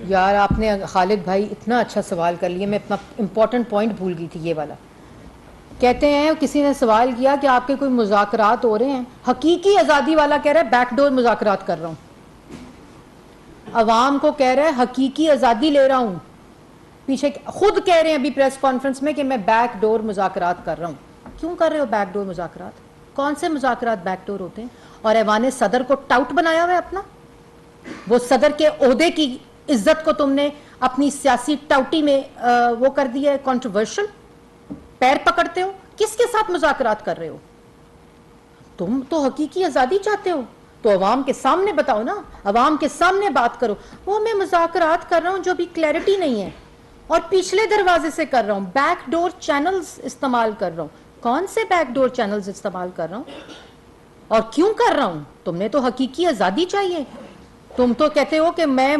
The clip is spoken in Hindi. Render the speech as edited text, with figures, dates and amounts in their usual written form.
यार आपने खालिद भाई इतना अच्छा सवाल कर लिया, मैं अपना इंपॉर्टेंट पॉइंट भूल गई थी ये वाला। कहते हैं किसी ने सवाल किया कि आपके कोई मुज़ाकरात हो रहे हैं, हकीकी आज़ादी वाला कह रहा है बैकडोर मुज़ाकरात कर रहा हूँ, अवाम को कह रहा है हकीकी आज़ादी ले रहा हूँ, पीछे खुद कह रहे हैं अभी प्रेस कॉन्फ्रेंस में कि मैं बैकडोर मुज़ाकरात कर रहा हूँ। क्यों कर रहे हो बैकडोर मुज़ाकरात? कौन से मुज़ाकरात बैकडोर होते हैं? और ऐवान सदर को टाउट बनाया हुआ है अपना, वो सदर के ओहदे की इज्जत को तुमने अपनी सियासी टाउटी में वो कर दिया है कंट्रोवर्शियल। पैर पकड़ते हो, किसके साथ मुज़ाकरात कर रहे हो? तुम तो हकीकी आज़ादी चाहते हो तो अवाम के सामने बताओ ना, अवाम के सामने बात करो। वो मैं मुज़ाकरात कर रहा हूँ जो भी क्लैरिटी नहीं है और पिछले दरवाजे से कर रहा हूँ, बैकडोर चैनल्स इस्तेमाल कर रहा हूँ। कौन से बैकडोर चैनल्स इस्तेमाल कर रहा हूँ और क्यों कर रहा हूँ? तुमने तो हकीकी आज़ादी चाहिए। तुम तो कहते हो कि मैं